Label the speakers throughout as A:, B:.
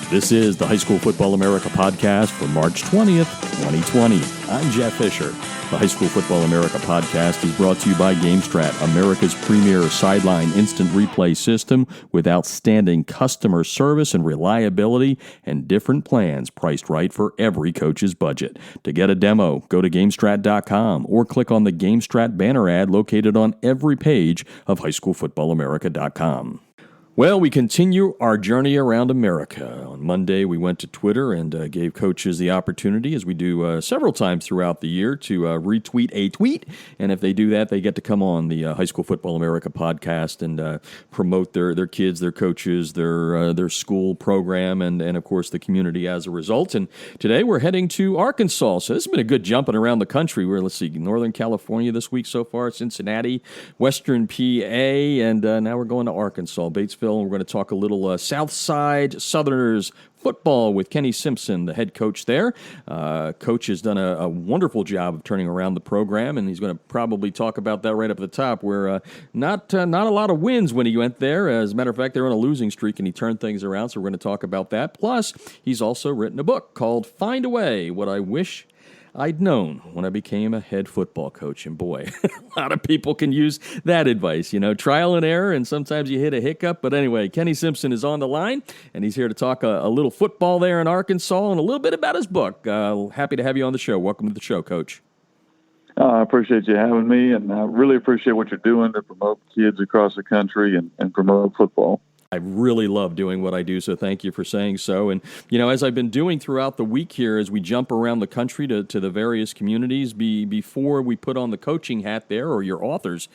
A: This is the High School Football America podcast for March 20th, 2020. I'm Jeff Fisher. The High School Football America podcast is brought to you by GameStrat, America's premier sideline instant replay system with outstanding customer service and reliability and different plans priced right for every coach's budget. To get a demo, go to GameStrat.com or click on the GameStrat banner ad located on every page of HighSchoolFootballAmerica.com. Well, we continue our journey around America. On Monday, we went to Twitter and gave coaches the opportunity, as we do several times throughout the year, to retweet a tweet. And if they do that, they get to come on the High School Football America podcast and promote their kids, their coaches, their school program, and of course, the community as a result. And today, we're heading to Arkansas. So this has been a good jumping around the country. We're, Northern California this week so far, Cincinnati, Western PA, and now we're going to Arkansas, Batesville. We're going to talk a little Southside Southerners football with Kenny Simpson, the head coach there. Coach has done a wonderful job of turning around the program, and he's going to probably talk about that right up at the top, where not a lot of wins when he went there. As a matter of fact, they're on a losing streak, and he turned things around, so we're going to talk about that. Plus, he's also written a book called Find a Way, What I Wish I'd Known When I Became a Head Football Coach. And boy, a lot of people can use that advice, trial and error, and sometimes you hit a hiccup. But anyway, Kenny Simpson is on the line, and he's here to talk a little football there in Arkansas and a little bit about his book. Happy to have you on the show. Welcome to the show, Coach.
B: I appreciate you having me, and I really appreciate what you're doing to promote kids across the country and promote football.
A: I really love doing what I do, so thank you for saying so. And, as I've been doing throughout the week here, as we jump around the country to the various communities, before we put on the coaching hat there, or your author's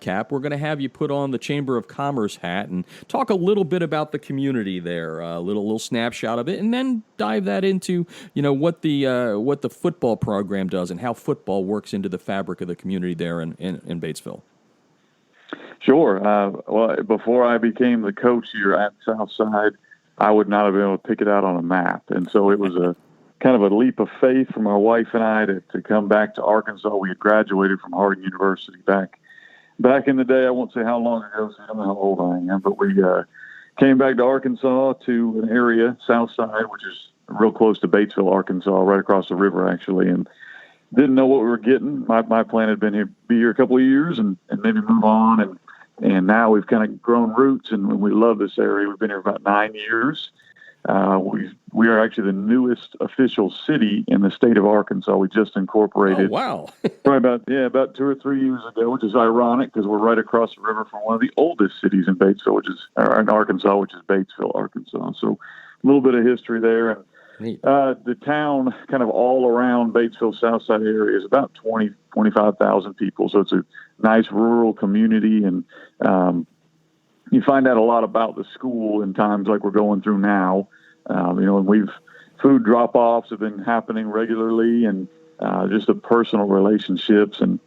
A: cap, we're going to have you put on the Chamber of Commerce hat and talk a little bit about the community there, a little snapshot of it, and then dive that into, what the football program does and how football works into the fabric of the community there in Batesville.
B: Sure. Well, before I became the coach here at Southside, I would not have been able to pick it out on a map. And so it was a kind of a leap of faith for my wife and I to come back to Arkansas. We had graduated from Harding University back in the day. I won't say how long ago, so I don't know how old I am, but we came back to Arkansas to an area, Southside, which is real close to Batesville, Arkansas, right across the river, actually. And didn't know what we were getting. My plan had been to be here a couple of years and maybe move on. And now we've kind of grown roots, and we love this area. We've been here about 9 years. We are actually the newest official city in the state of Arkansas. We just incorporated.
A: Oh, wow.
B: Probably about 2 or 3 years ago, which is ironic because we're right across the river from one of the oldest cities in Batesville, in Arkansas, which is Batesville, Arkansas. So a little bit of history there. And the town, kind of all around Batesville, Southside area, is about 25,000 people. So it's a nice rural community, and you find out a lot about the school in times like we're going through now. And food drop-offs have been happening regularly, and just the personal relationships. And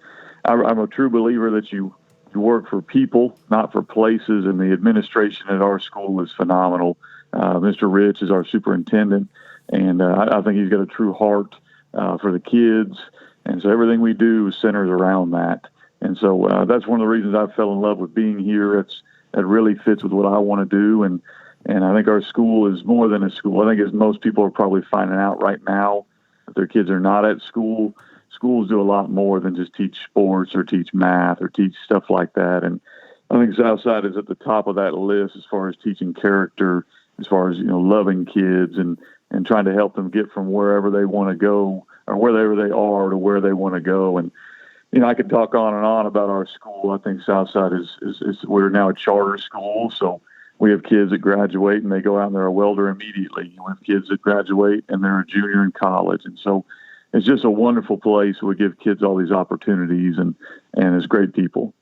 B: I'm a true believer that you work for people, not for places, and the administration at our school is phenomenal. Mr. Rich is our superintendent, and I think he's got a true heart for the kids. And so everything we do centers around that. And so that's one of the reasons I fell in love with being here. It really fits with what I want to do. And I think our school is more than a school. I think as most people are probably finding out right now, if their kids are not at school, schools do a lot more than just teach sports or teach math or teach stuff like that. And I think Southside is at the top of that list as far as teaching character, as far as, loving kids and trying to help them get from wherever they want to go or wherever they are to where they want to go. And, I could talk on and on about our school. I think Southside is we're now a charter school. So we have kids that graduate and they go out and they're a welder immediately. We have kids that graduate and they're a junior in college. And so it's just a wonderful place. We give kids all these opportunities and it's great people.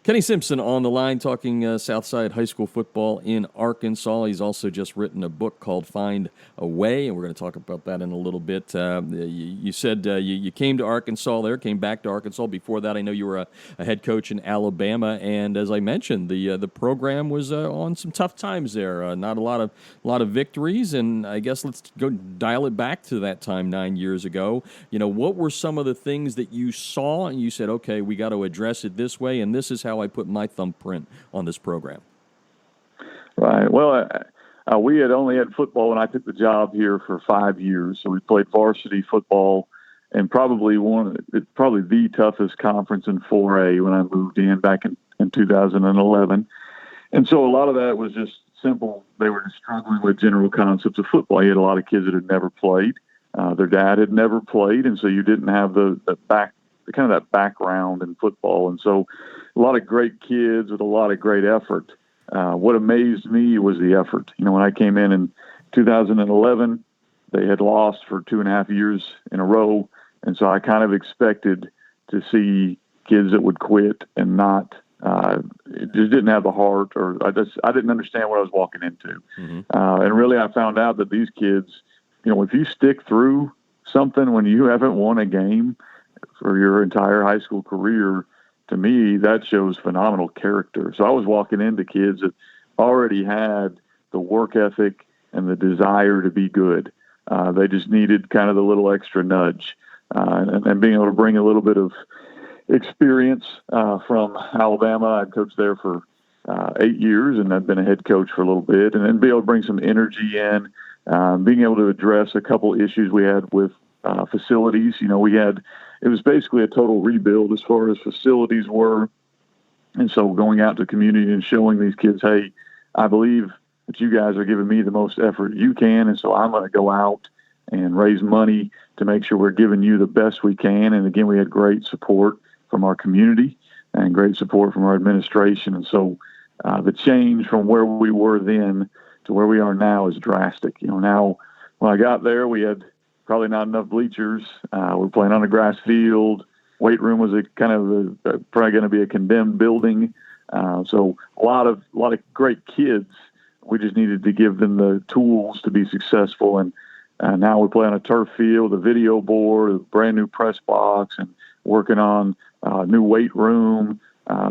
A: Kenny Simpson on the line talking Southside High School football in Arkansas. He's also just written a book called Find a Way, and we're going to talk about that in a little bit. You said you came to Arkansas there, came back to Arkansas. Before that, I know you were a head coach in Alabama, and as I mentioned, the program was on some tough times there. Not a lot of victories, and I guess let's go dial it back to that time 9 years ago. What were some of the things that you saw and you said, okay, we got to address it this way, and this is how I put my thumbprint on this program?
B: Right. Well, We had only had football when I took the job here for 5 years. So we played varsity football and probably the toughest conference in 4A when I moved in back in 2011. And so a lot of that was just simple. They were just struggling with general concepts of football. You had a lot of kids that had never played. Their dad had never played, and so you didn't have the background in football. And so a lot of great kids with a lot of great effort. What amazed me was the effort. When I came in 2011, they had lost for 2.5 years in a row. And so I kind of expected to see kids that would quit and not, just didn't have the heart, or I didn't understand what I was walking into. Mm-hmm. And really I found out that these kids, if you stick through something when you haven't won a game for your entire high school career, to me, that shows phenomenal character. So I was walking into kids that already had the work ethic and the desire to be good. They just needed kind of the little extra nudge, and being able to bring a little bit of experience from Alabama. I coached there for 8 years, and I've been a head coach for a little bit, and then be able to bring some energy in, being able to address a couple issues we had with facilities. It was basically a total rebuild as far as facilities were. And so going out to the community and showing these kids, hey, I believe that you guys are giving me the most effort you can. And so I'm going to go out and raise money to make sure we're giving you the best we can. And again, we had great support from our community and great support from our administration. And so the change from where we were then to where we are now is drastic. Now when I got there, we had probably not enough bleachers. We're playing on a grass field. Weight room was probably going to be a condemned building. So a lot of great kids. We just needed to give them the tools to be successful. And now we play on a turf field, a video board, a brand new press box, and working on a new weight room.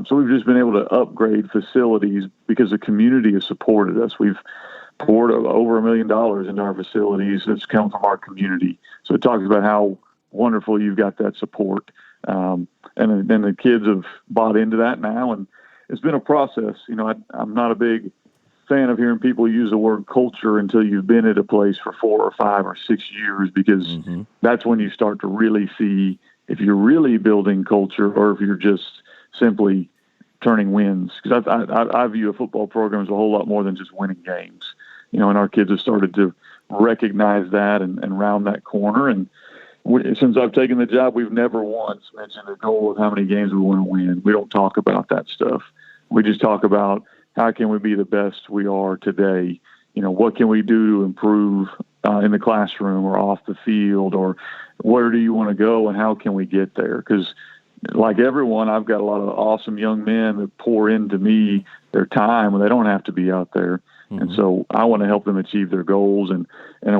B: So we've just been able to upgrade facilities because the community has supported us. We've poured over $1 million into our facilities that's come from our community. So it talks about how wonderful you've got that support. And then the kids have bought into that now, and it's been a process. I'm not a big fan of hearing people use the word culture until you've been at a place for 4 or 5 or 6 years, because that's when you start to really see if you're really building culture or if you're just simply turning wins. Because I view a football program as a whole lot more than just winning games. And our kids have started to recognize that and round that corner. And since I've taken the job, we've never once mentioned a goal of how many games we want to win. We don't talk about that stuff. We just talk about how can we be the best we are today? What can we do to improve in the classroom or off the field, or where do you want to go and how can we get there? Because like everyone, I've got a lot of awesome young men that pour into me their time when they don't have to be out there. And so I want to help them achieve their goals. And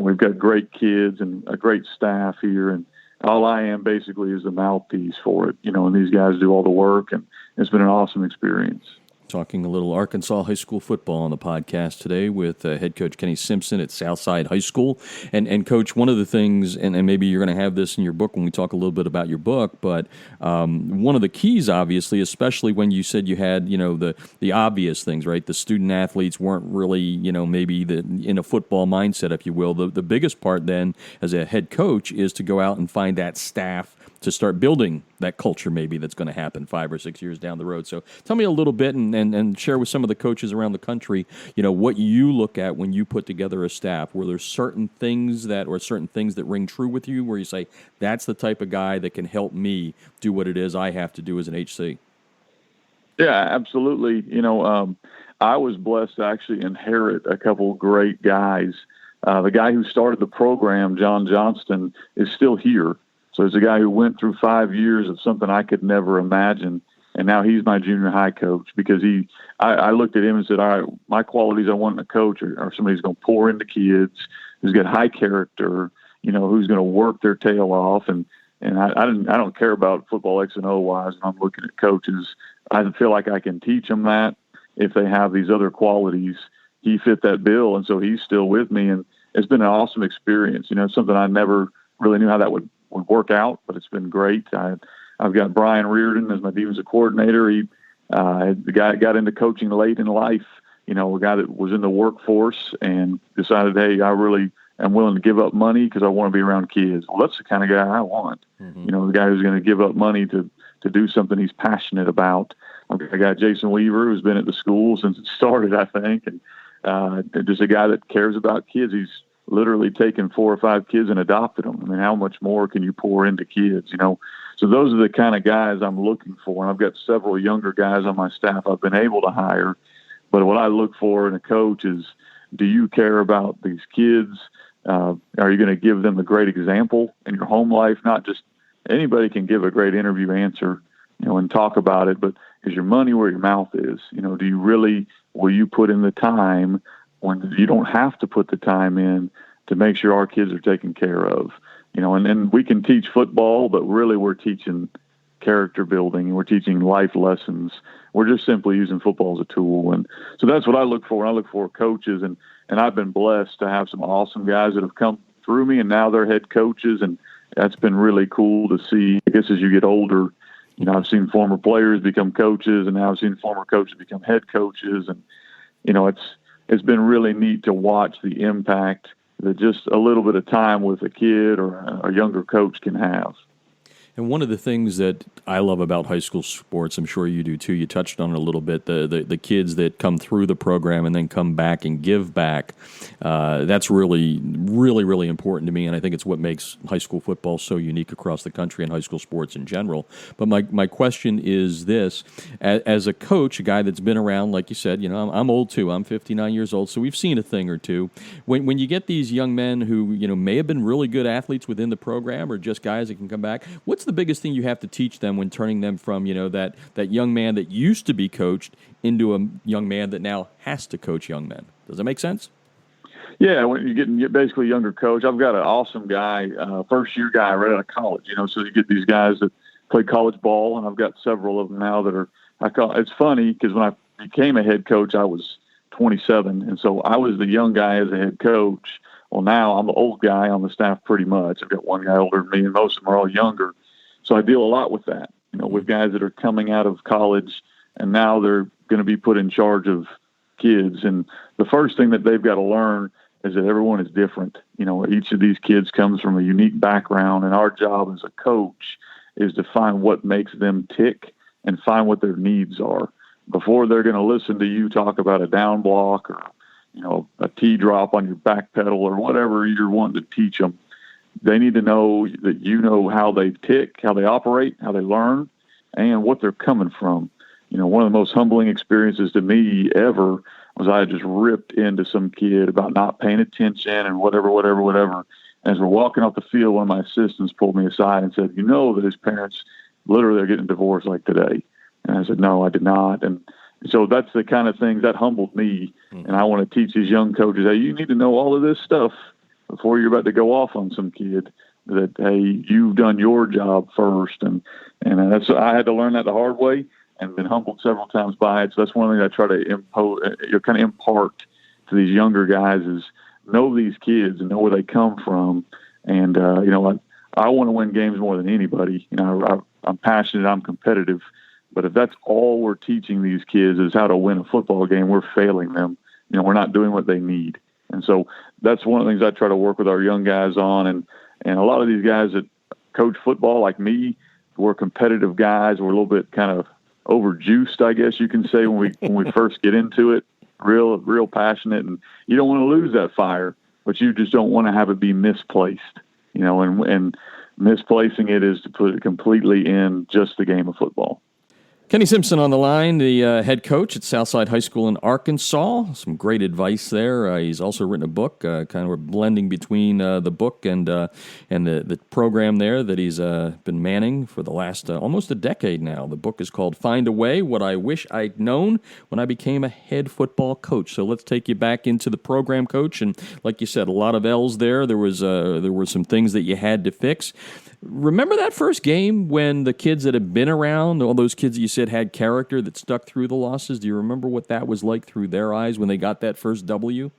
B: we've got great kids and a great staff here. And all I am basically is the mouthpiece for it, and these guys do all the work. And it's been an awesome experience.
A: Talking a little Arkansas high school football on the podcast today with head coach Kenny Simpson at Southside High School. And Coach, one of the things, and maybe you're going to have this in your book when we talk a little bit about your book, but one of the keys, obviously, especially when you said you had, the obvious things, right? The student athletes weren't really, maybe in a football mindset, if you will. The biggest part then as a head coach is to go out and find that staff to start building that culture maybe that's going to happen 5 or 6 years down the road. So tell me a little bit and share with some of the coaches around the country, what you look at when you put together a staff. Were there certain things that ring true with you where you say, that's the type of guy that can help me do what it is I have to do as an HC?
B: Yeah, absolutely. I was blessed to actually inherit a couple great guys. The guy who started the program, John Johnston, is still here. So it's a guy who went through 5 years of something I could never imagine. And now he's my junior high coach because I looked at him and said, all right, my qualities I want in a coach are somebody who's going to pour into kids, who's got high character, who's going to work their tail off. And I don't care about football X and O wise. And I'm looking at coaches. I feel like I can teach them that if they have these other qualities. He fit that bill. And so he's still with me. And it's been an awesome experience. Something I never really knew how that would work out, but it's been great. I've got Brian Reardon as my defensive coordinator. The guy got into coaching late in life, a guy that was in the workforce and decided, hey, I really am willing to give up money because I want to be around kids. Well, that's the kind of guy I want. The guy who's going to give up money to do something he's passionate about. I got Jason Weaver, who's been at the school since it started, I think, and just a guy that cares about kids. He's literally taken 4 or 5 kids and adopted them. I mean, how much more can you pour into kids, So those are the kind of guys I'm looking for. And I've got several younger guys on my staff I've been able to hire. But what I look for in a coach is, do you care about these kids? Are you going to give them a great example in your home life? Not just anybody can give a great interview answer, and talk about it, but is your money where your mouth is? Do you really, will you put in the time when you don't have to put the time in to make sure our kids are taken care of? And we can teach football, but really we're teaching character building. We're teaching life lessons. We're just simply using football as a tool. And so that's what I look for when I look for coaches. And I've been blessed to have some awesome guys that have come through me, and now they're head coaches. And that's been really cool to see. I guess as you get older, I've seen former players become coaches, and now I've seen former coaches become head coaches. And, it's been really neat to watch the impact that just a little bit of time with a kid or a younger coach can have.
A: And one of the things that I love about high school sports, I'm sure you do too, you touched on it a little bit, the kids that come through the program and then come back and give back, that's really, really, really important to me, and I think it's what makes high school football so unique across the country and high school sports in general. But my question is this, as a coach, a guy that's been around, like you said, I'm old too, I'm 59 years old, so we've seen a thing or two. When you get these young men who, may have been really good athletes within the program or just guys that can come back, what's the biggest thing you have to teach them when turning them from, that young man that used to be coached into a young man that now has to coach young men? Does that make sense?
B: Yeah, when you get basically a younger coach. I've got an awesome guy, first-year guy right out of college, so you get these guys that play college ball, and I've got several of them now that are it's funny because when I became a head coach, I was 27, and so I was the young guy as a head coach. Well, now I'm the old guy on the staff pretty much. I've got one guy older than me, and most of them are all younger. So I deal a lot with that, with guys that are coming out of college and now they're going to be put in charge of kids. And the first thing that they've got to learn is that everyone is different. Each of these kids comes from a unique background, and our job as a coach is to find what makes them tick and find what their needs are before they're going to listen to you talk about a down block or, a T drop on your back pedal or whatever you're wanting to teach them. They need to know that how they tick, how they operate, how they learn, and what they're coming from. One of the most humbling experiences to me ever was I just ripped into some kid about not paying attention and whatever. As we're walking off the field, one of my assistants pulled me aside and said, that his parents literally are getting divorced like today. And I said, no, I did not. And so that's the kind of things that humbled me. And I want to teach these young coaches, hey, you need to know all of this stuff before you're about to go off on some kid, that, hey, you've done your job first. And I had to learn that the hard way and been humbled several times by it. So that's one thing I try to kind of impart to these younger guys is know these kids and know where they come from. And, I want to win games more than anybody. I'm passionate, I'm competitive. But if that's all we're teaching these kids is how to win a football game, we're failing them. We're not doing what they need. And so that's one of the things I try to work with our young guys on. And a lot of these guys that coach football like me, we're competitive guys. We're a little bit kind of overjuiced, I guess you can say, when we first get into it, real passionate. And you don't want to lose that fire, but you just don't want to have it be misplaced, and misplacing it is to put it completely in just the game of football.
A: Kenny Simpson on the line, the head coach at Southside High School in Arkansas. Some great advice there. He's also written a book, kind of a blending between the book and the program there that he's been manning for the last almost a decade now. The book is called Find a Way, What I Wish I'd Known When I Became a Head Football Coach. So let's take you back into the program, Coach. And like you said, a lot of L's there. There were some things that you had to fix. Remember that first game when the kids that had been around, all those kids that you said had character that stuck through the losses? Do you remember what that was like through their eyes when they got that first W?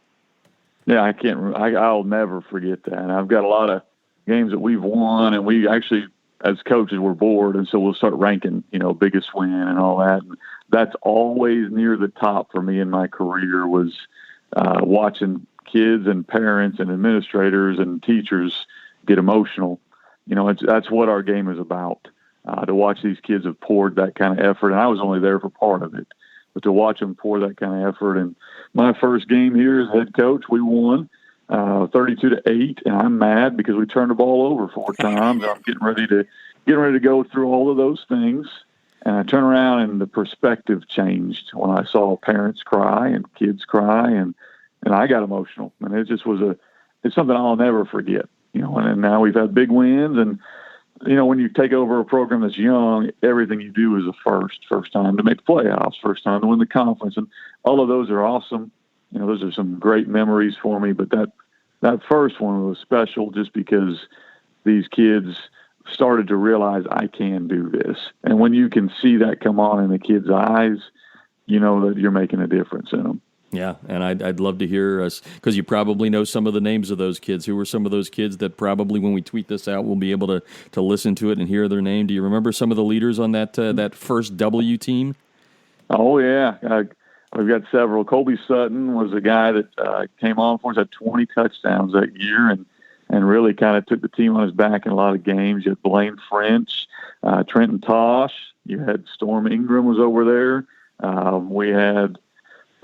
B: Yeah, I can't. I'll never forget that. And I've got a lot of games that we've won, and we actually as coaches, we're bored, and so we'll start ranking, biggest win and all that. And that's always near the top for me in my career was watching kids and parents and administrators and teachers get emotional. That's what our game is about. To watch these kids have poured that kind of effort, and I was only there for part of it, but to watch them pour that kind of effort. And my first game here as head coach, we won 32-8, and I'm mad because we turned the ball over 4 times. I'm getting ready to go through all of those things, and I turn around and the perspective changed when I saw parents cry and kids cry, and I got emotional. And it just was it's something I'll never forget. And now we've had big wins, and when you take over a program that's young, everything you do is a first time to make the playoffs, first time to win the conference, and all of those are awesome. Those are some great memories for me, but that first one was special just because these kids started to realize I can do this. And when you can see that come on in the kids' eyes, you know that you're making a difference in them.
A: Yeah, and I'd love to hear us, because you probably know some of the names of those kids. Who were some of those kids that probably, when we tweet this out, we'll be able to listen to it and hear their name? Do you remember some of the leaders on that first W team?
B: Oh, yeah. We've got several. Colby Sutton was a guy that came on for us, had 20 touchdowns that year, and really kind of took the team on his back in a lot of games. You had Blaine French, Trenton Tosh. You had Storm Ingram was over there. We had...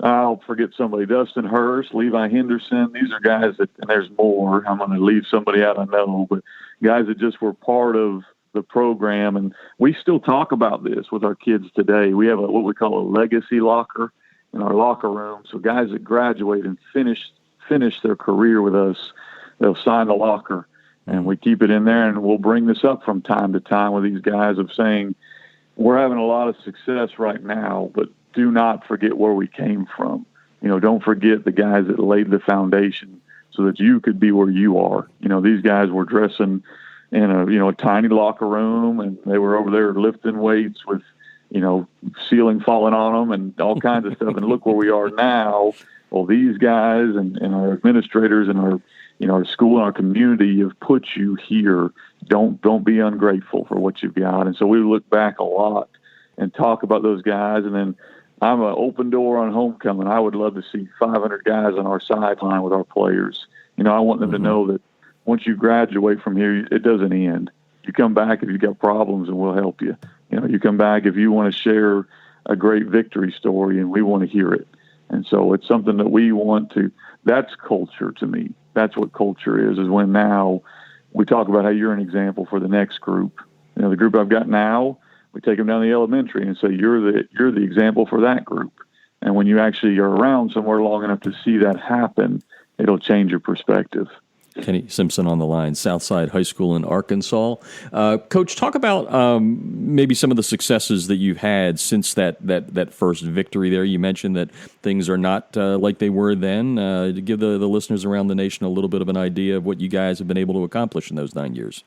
B: I'll forget somebody, Dustin Hurst, Levi Henderson. These are guys and there's more. I'm going to leave somebody out, I know, but guys that just were part of the program. And we still talk about this with our kids today. We have what we call a legacy locker in our locker room. So guys that graduate and finish their career with us, they'll sign the locker, and we keep it in there. And we'll bring this up from time to time with these guys of saying, we're having a lot of success right now, but do not forget where we came from. Don't forget the guys that laid the foundation so that you could be where you are. These guys were dressing in a tiny locker room, and they were over there lifting weights with, ceiling falling on them and all kinds of stuff. And look where we are now. Well, these guys and our administrators and our school and our community have put you here. Don't be ungrateful for what you've got. And so we look back a lot and talk about those guys. And then I'm an open door on homecoming. I would love to see 500 guys on our sideline with our players. I want them to know that once you graduate from here, it doesn't end. You come back if you've got problems, and we'll help you. You come back if you want to share a great victory story, and we want to hear it. And so it's something that we want to – that's culture to me. That's what culture is when now we talk about how you're an example for the next group. The group I've got now, we take them down the elementary and say, you're the example for that group. And when you actually are around somewhere long enough to see that happen, it'll change your perspective.
A: Kenny Simpson on the line, Southside High School in Arkansas. Coach, talk about maybe some of the successes that you've had since that first victory there. You mentioned that things are not like they were then. To give the listeners around the nation a little bit of an idea of what you guys have been able to accomplish in those 9 years.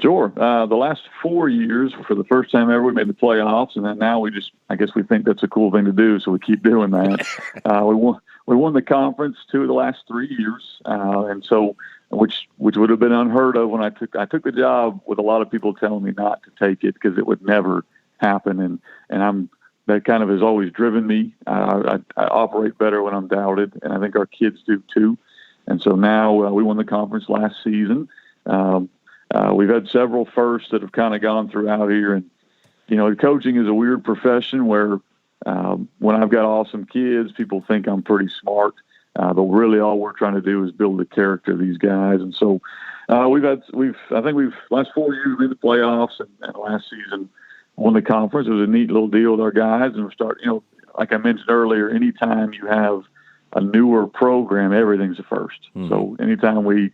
B: Sure. The last 4 years, for the first time ever, we made the playoffs, and then now I guess we think that's a cool thing to do, so we keep doing that. We won the conference 2 of the last 3 years, and so which would have been unheard of when I took the job, with a lot of people telling me not to take it because it would never happen, and that kind of has always driven me. I operate better when I'm doubted, and I think our kids do too. And so now we won the conference last season. We've had several firsts that have kind of gone throughout here. And, coaching is a weird profession where when I've got awesome kids, people think I'm pretty smart. But really all we're trying to do is build the character of these guys. And so I think we've last 4 years made the playoffs, and last season won the conference. It was a neat little deal with our guys. And like I mentioned earlier, anytime you have a newer program, everything's a first. Mm-hmm. So anytime we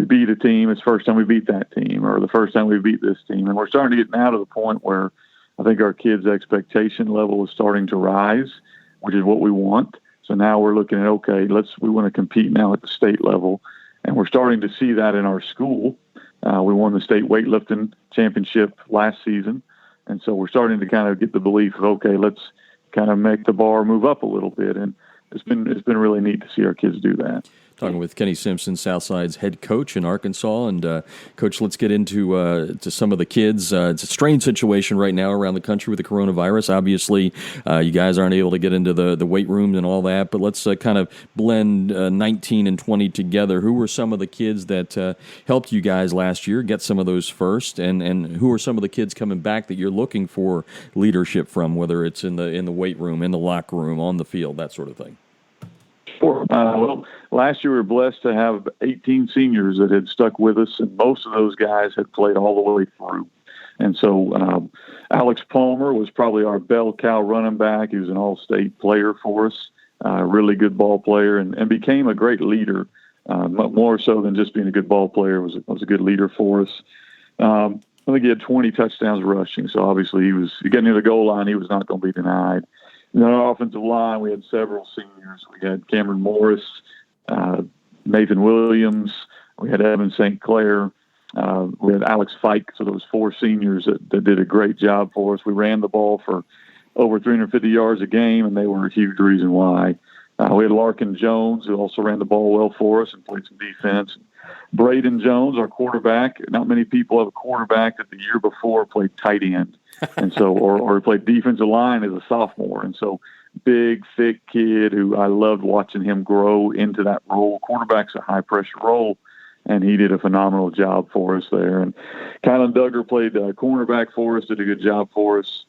B: beat a team, it's the first time we beat that team, or the first time we beat this team. And we're starting to get now to the point where I think our kids' expectation level is starting to rise, which is what we want. So now we're looking at, okay, we want to compete now at the state level. And we're starting to see that in our school. We won the state weightlifting championship last season. And so we're starting to kind of get the belief of, okay, let's kind of make the bar move up a little bit. And it's been really neat to see our kids do that.
A: Talking with Kenny Simpson, Southside's head coach in Arkansas. And, Coach, let's get into to some of the kids. It's a strange situation right now around the country with the coronavirus. Obviously, you guys aren't able to get into the weight rooms and all that, but let's kind of blend 19 and 20 together. Who were some of the kids that helped you guys last year get some of those first, and who are some of the kids coming back that you're looking for leadership from, whether it's in the weight room, in the locker room, on the field, that sort of thing?
B: Sure. Well, last year we were blessed to have 18 seniors that had stuck with us, and most of those guys had played all the way through. And so Alex Palmer was probably our bell cow running back. He was an all-state player for us, really good ball player, and became a great leader, more so than just being a good ball player. Was a good leader for us. I think he had 20 touchdowns rushing, so obviously he got near the goal line, he was not going to be denied. In our offensive line, we had several seniors. We had Cameron Morris, Nathan Williams. We had Evan St. Clair. We had Alex Fike. So those four seniors that did a great job for us. We ran the ball for over 350 yards a game, and they were a huge reason why. We had Larkin Jones, who also ran the ball well for us and played some defense. Braden Jones, our quarterback. Not many people have a quarterback that the year before played tight end. And so, or played defensive line as a sophomore. And so, big, thick kid who I loved watching him grow into that role. Quarterback's a high-pressure role, and he did a phenomenal job for us there. And Kylan Duggar played cornerback for us, did a good job for us.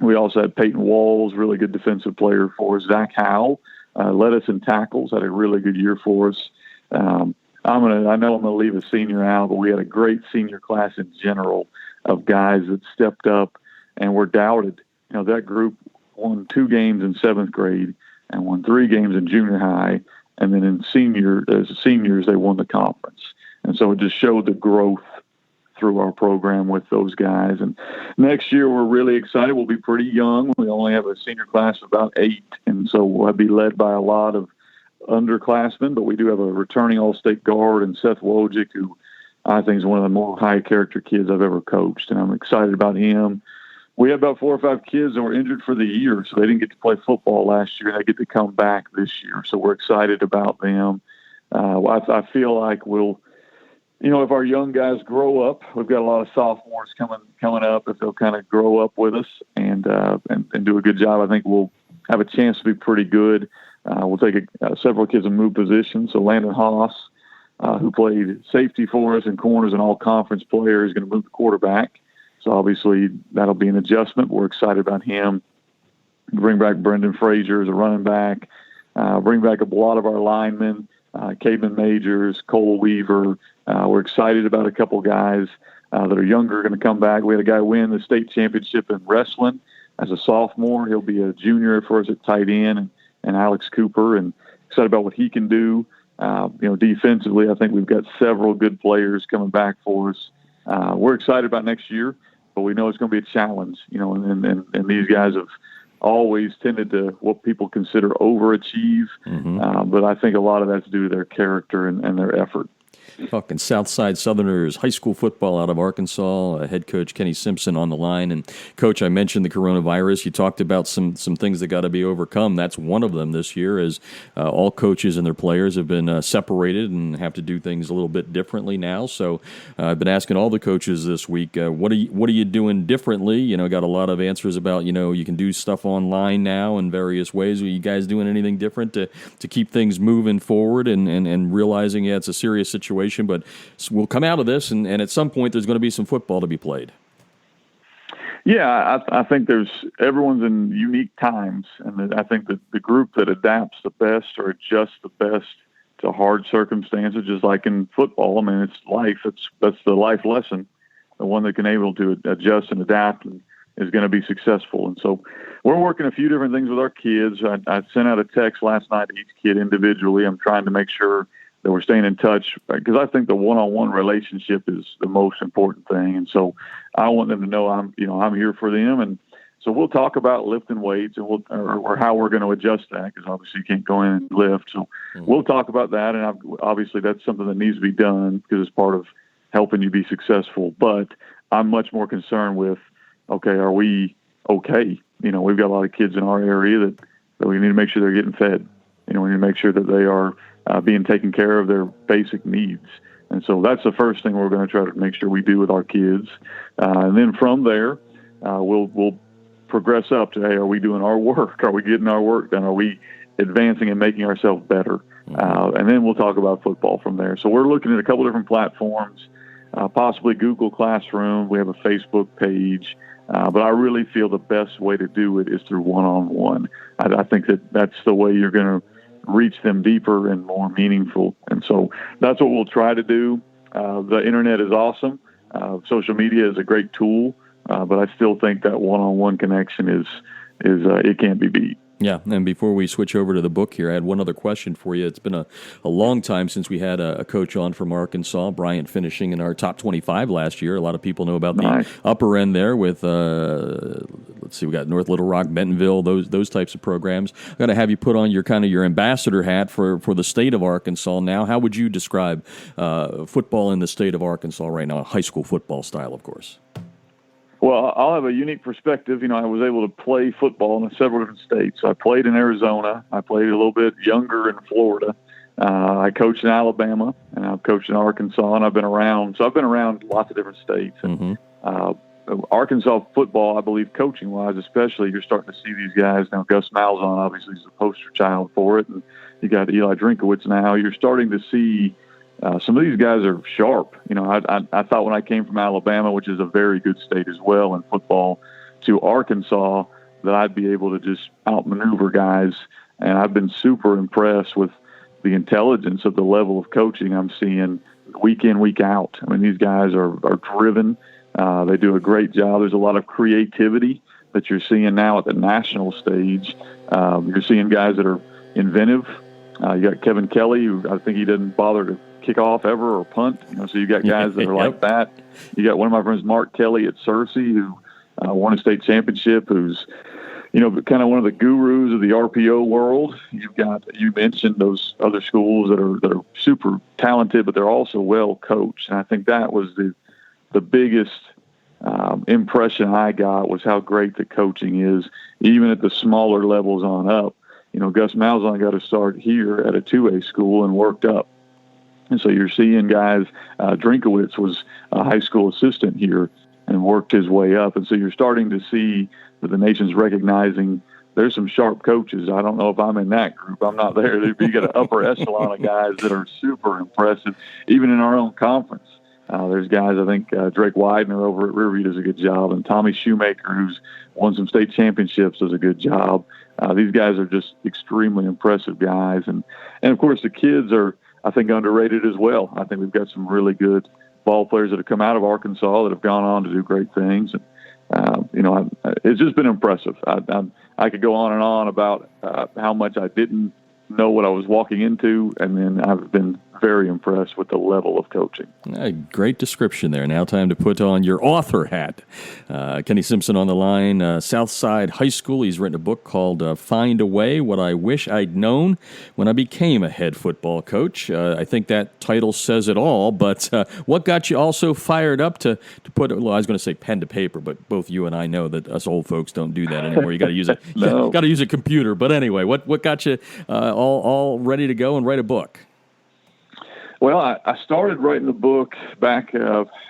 B: We also had Peyton Walls, really good defensive player for us. Zach Howell led us in tackles, had a really good year for us. I know I'm gonna leave a senior out, but we had a great senior class in general of guys that stepped up and were doubted. You know, that group won 2 games in 7th grade and won 3 games in junior high, and then as seniors they won the conference. And so it just showed the growth through our program with those guys. And next year we're really excited. We'll be pretty young. We only have a senior class of about 8, and so we'll be led by a lot of underclassmen, but we do have a returning all-state guard and Seth Wojcik, who I think is one of the more high-character kids I've ever coached, and I'm excited about him. We have about 4 or 5 kids that were injured for the year, so they didn't get to play football last year, and they get to come back this year, so we're excited about them. I feel like we'll, if our young guys grow up, we've got a lot of sophomores coming up. If they'll kind of grow up with us and do a good job, I think we'll have a chance to be pretty good. We'll take several kids and move positions. So Landon Haas, who played safety for us and corners and all-conference player, is going to move the quarterback. So obviously that'll be an adjustment. We're excited about him. Bring back Brendan Frazier as a running back. Bring back a lot of our linemen, Caden Majors, Cole Weaver. We're excited about a couple guys that are younger going to come back. We had a guy win the state championship in wrestling as a sophomore. He'll be a junior for us at tight end, and Alex Cooper, and excited about what he can do. Defensively, I think we've got several good players coming back for us. We're excited about next year, but we know it's going to be a challenge, and these guys have always tended to what people consider overachieve. But I think a lot of that's due to their character and their effort.
A: Talking Southside Southerners high school football out of Arkansas, head coach Kenny Simpson on the line. And, Coach, I mentioned the coronavirus. You talked about some things that got to be overcome. That's one of them this year, as all coaches and their players have been separated and have to do things a little bit differently now. So I've been asking all the coaches this week, what are you doing differently? Got a lot of answers about, you can do stuff online now in various ways. Are you guys doing anything different to keep things moving forward and realizing, it's a serious situation, but we'll come out of this, and at some point there's going to be some football to be played?
B: Yeah, I think everyone's in unique times, and I think that the group that adapts the best or adjusts the best to hard circumstances, just like in football. I mean, it's life. That's the life lesson. The one that can able to adjust and adapt is going to be successful. And so we're working a few different things with our kids. I sent out a text last night to each kid individually. I'm trying to make sure that we're staying in touch, because I think the one-on-one relationship is the most important thing. And so I want them to know I'm here for them. And so we'll talk about lifting weights and or how we're going to adjust that, because obviously you can't go in and lift. So we'll talk about that. And obviously that's something that needs to be done because it's part of helping you be successful. But I'm much more concerned with, okay, are we okay? We've got a lot of kids in our area that we need to make sure they're getting fed. We need to make sure that they are being taken care of, their basic needs. And so that's the first thing we're going to try to make sure we do with our kids. And then from there, we'll progress up to, hey, are we doing our work? Are we getting our work done? Are we advancing and making ourselves better? And then we'll talk about football from there. So we're looking at a couple different platforms, possibly Google Classroom. We have a Facebook page. But I really feel the best way to do it is through one-on-one. I think that's the way you're going to reach them deeper and more meaningful. And so that's what we'll try to do. The internet is awesome. Social media is a great tool, but I still think that one-on-one connection is it can't be beat.
A: Yeah, and before we switch over to the book here, I had one other question for you. It's been a long time since we had a coach on from Arkansas, Bryant, finishing in our top 25 last year. A lot of people know about the upper end there with, let's see, we got North Little Rock, Bentonville, those types of programs. I'm going to have you put on your ambassador hat for the state of Arkansas now. How would you describe football in the state of Arkansas right now, high school football style, of course?
B: Well, I'll have a unique perspective. I was able to play football in several different states. So I played in Arizona. I played a little bit younger in Florida. I coached in Alabama, and I've coached in Arkansas, and I've been around. So I've been around lots of different states. And Arkansas football, I believe, coaching-wise especially, you're starting to see these guys. Now, Gus Malzahn obviously is the poster child for it, and you got Eli Drinkowitz now. You're starting to see some of these guys are sharp. I thought when I came from Alabama, which is a very good state as well in football, to Arkansas, that I'd be able to just outmaneuver guys. And I've been super impressed with the intelligence of the level of coaching I'm seeing week in, week out. I mean, these guys are driven. They do a great job. There's a lot of creativity that you're seeing now at the national stage. You're seeing guys that are inventive. You got Kevin Kelly, who I think he didn't bother to kick off ever or punt. So you got guys that are like that. You got one of my friends, Mark Kelly at Searcy, who won a state championship, who's, kind of one of the gurus of the RPO world. You mentioned those other schools that are super talented, but they're also well coached. And I think that was the biggest impression I got, was how great the coaching is, even at the smaller levels on up. Gus Malzahn got to start here at a 2A school and worked up. And so you're seeing guys, Drinkowitz was a high school assistant here and worked his way up. And so you're starting to see that the nation's recognizing there's some sharp coaches. I don't know if I'm in that group. I'm not there. You got an upper echelon of guys that are super impressive, even in our own conference. There's guys, I think Drake Widener over at Riverview does a good job, and Tommy Shoemaker, who's won some state championships, does a good job. These guys are just extremely impressive guys. And of course, the kids are, I think, underrated as well. I think we've got some really good ball players that have come out of Arkansas that have gone on to do great things. And, it's just been impressive. I could go on and on about how much I didn't know what I was walking into, and then I've been very impressed with the level of coaching.
A: Great description there. Now time to put on your author hat. Kenny Simpson on the line, Southside High School. He's written a book called Find a Way, What I Wish I'd Known When I Became a Head Football Coach. I think that title says it all, but what got you also fired up to put, well, I was going to say pen to paper, but both you and I know that us old folks don't do that anymore. You got to use it.
B: No.
A: Got to use a computer. But anyway, what got you all ready to go and write a book?
B: Well, I started writing the book back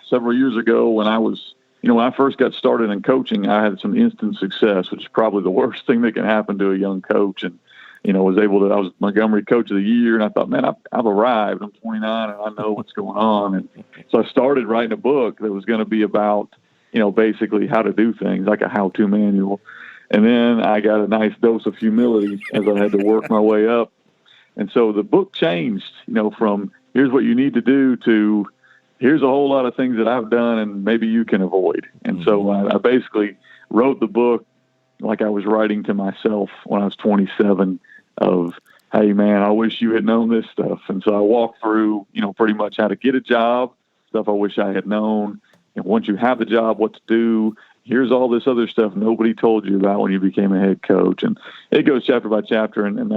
B: several years ago when I was, when I first got started in coaching. I had some instant success, which is probably the worst thing that can happen to a young coach. And, I was Montgomery Coach of the Year, and I thought, man, I've arrived. I'm 29, and I know what's going on. And so I started writing a book that was going to be about, basically how to do things, like a how-to manual. And then I got a nice dose of humility as I had to work my way up. And so the book changed, from here's what you need to do to here's a whole lot of things that I've done and maybe you can avoid. And so I basically wrote the book like I was writing to myself when I was 27 of, hey, man, I wish you had known this stuff. And so I walked through, pretty much how to get a job, stuff I wish I had known. And once you have the job, what to do. Here's all this other stuff nobody told you about when you became a head coach. And it goes chapter by chapter, and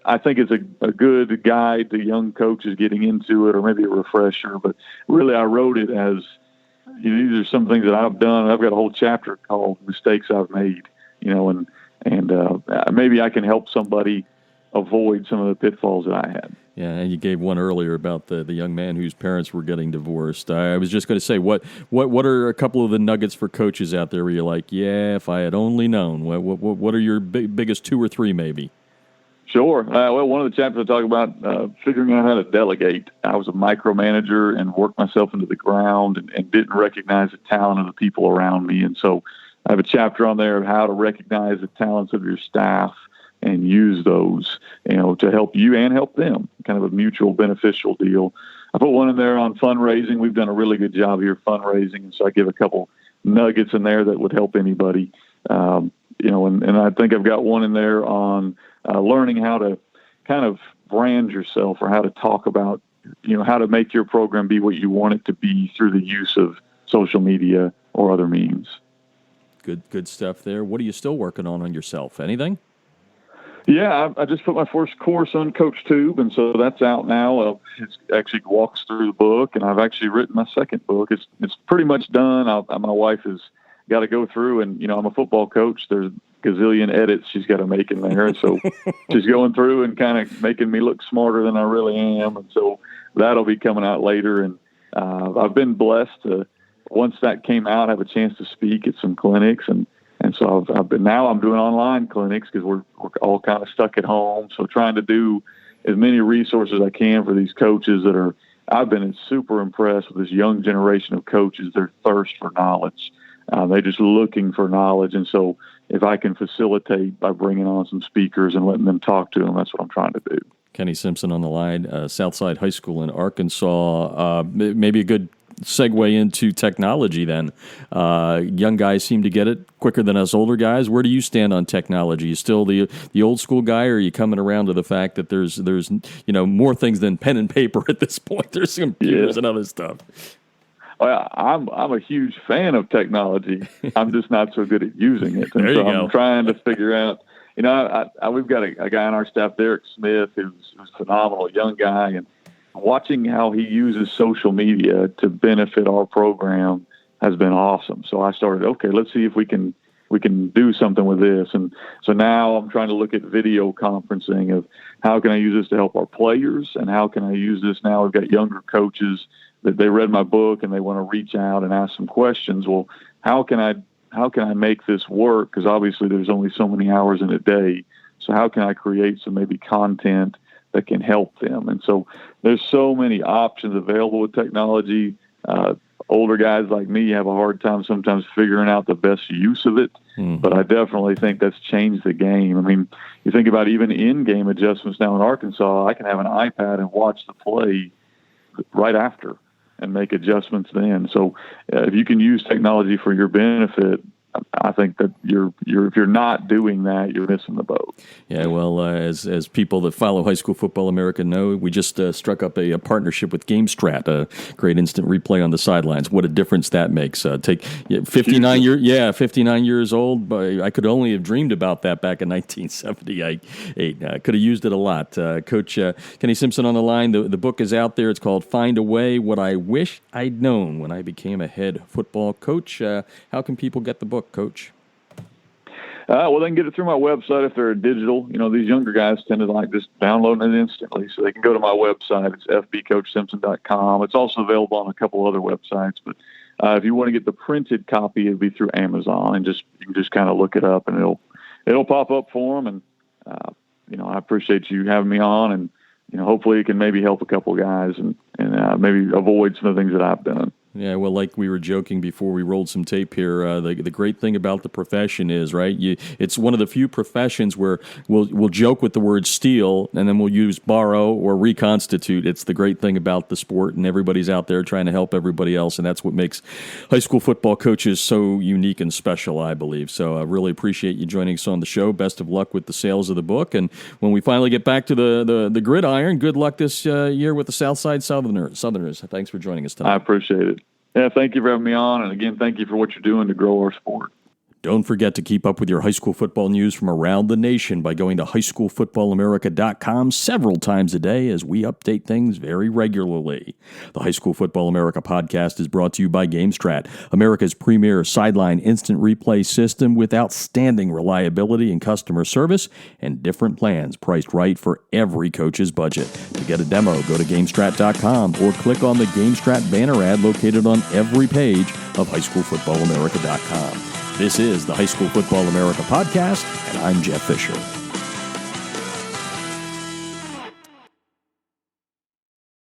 B: I think it's a good guide to young coaches getting into it, or maybe a refresher. But really, I wrote it as, these are some things that I've done. I've got a whole chapter called Mistakes I've Made, and maybe I can help somebody, avoid some of the pitfalls that I had.
A: Yeah, and you gave one earlier about the young man whose parents were getting divorced. I was just going to say, what are a couple of the nuggets for coaches out there where you're like, yeah, if I had only known? What are your biggest 2 or 3 maybe?
B: Sure. Well, one of the chapters I talk about figuring out how to delegate. I was a micromanager and worked myself into the ground and didn't recognize the talent of the people around me. And so I have a chapter on there of how to recognize the talents of your staff and use those, to help you and help them, kind of a mutual beneficial deal. I put one in there on fundraising. We've done a really good job here fundraising, and so I give a couple nuggets in there that would help anybody. And I think I've got one in there on learning how to kind of brand yourself, or how to talk about, how to make your program be what you want it to be through the use of social media or other means.
A: Good stuff there. What are you still working on yourself? Anything?
B: Yeah, I just put my first course on CoachTube, and so that's out now. It actually walks through the book, and I've actually written my second book. It's pretty much done. My wife has got to go through, and I'm a football coach. There's a gazillion edits she's got to make in there, and so she's going through and kind of making me look smarter than I really am, and so that'll be coming out later. And I've been blessed to, once that came out, have a chance to speak at some clinics, and so I'm doing online clinics because we're all kind of stuck at home. So trying to do as many resources as I can for these coaches I've been super impressed with this young generation of coaches, their thirst for knowledge. They're just looking for knowledge. And so if I can facilitate by bringing on some speakers and letting them talk to them, that's what I'm trying to do.
A: Kenny Simpson on the line, Southside High School in Arkansas. Maybe a good segue into technology then. Young guys seem to get it quicker than us older guys. Where do you stand on technology? You still the old school guy, or are you coming around to the fact that there's more things than pen and paper at this point? There's computers and other stuff.
B: Well, I'm a huge fan of technology. I'm just not so good at using it. And so I'm trying to figure out, we've got a guy on our staff, Derek Smith, who's phenomenal, a young guy, and watching how he uses social media to benefit our program has been awesome. So I started, okay, let's see if we can do something with this. And so now I'm trying to look at video conferencing of how can I use this to help our players, and how can I use this now? We've got younger coaches that they read my book and they want to reach out and ask some questions. Well, how can I make this work? Because obviously there's only so many hours in a day. So how can I create some maybe content that can help them? And so there's so many options available with technology. Older guys like me have a hard time sometimes figuring out the best use of it, but I definitely think that's changed the game. I mean, you think about even in-game adjustments now in Arkansas, I can have an iPad and watch the play right after and make adjustments then. So if you can use technology for your benefit, I think that if you're not doing that, you're missing the boat.
A: Yeah, well, as people that follow High School Football America know, we just struck up a partnership with GameStrat, a great instant replay on the sidelines. What a difference that makes. 59 years old, but I could only have dreamed about that back in 1978. I could have used it a lot. Coach Kenny Simpson on the line. The book is out there. It's called Find a Way: What I Wish I'd Known When I Became a Head Football Coach. How can people get the book, Coach?
B: Well, they can get it through my website if they're digital. These younger guys tend to like just downloading it instantly, so they can go to my website. It's fbcoachsimpson.com. It's also available on a couple other websites, but if you want to get the printed copy, it'll be through Amazon, and you can just kind of look it up, and it'll pop up for them. And I appreciate you having me on, and hopefully it can maybe help a couple guys and maybe avoid some of the things that I've done.
A: Yeah, well, like we were joking before we rolled some tape here, the great thing about the profession is, right, it's one of the few professions where we'll joke with the word steal, and then we'll use borrow or reconstitute. It's the great thing about the sport, and everybody's out there trying to help everybody else, and that's what makes high school football coaches so unique and special, I believe. So I really appreciate you joining us on the show. Best of luck with the sales of the book, and when we finally get back to the gridiron, good luck this year with the Southside Southerners. Thanks for joining us tonight.
B: I appreciate it. Yeah, thank you for having me on. And again, thank you for what you're doing to grow our sport.
A: Don't forget to keep up with your high school football news from around the nation by going to highschoolfootballamerica.com several times a day as we update things very regularly. The High School Football America podcast is brought to you by GameStrat, America's premier sideline instant replay system with outstanding reliability and customer service and different plans priced right for every coach's budget. To get a demo, go to GameStrat.com or click on the GameStrat banner ad located on every page of highschoolfootballamerica.com. This is the High School Football America podcast, and I'm Jeff Fisher.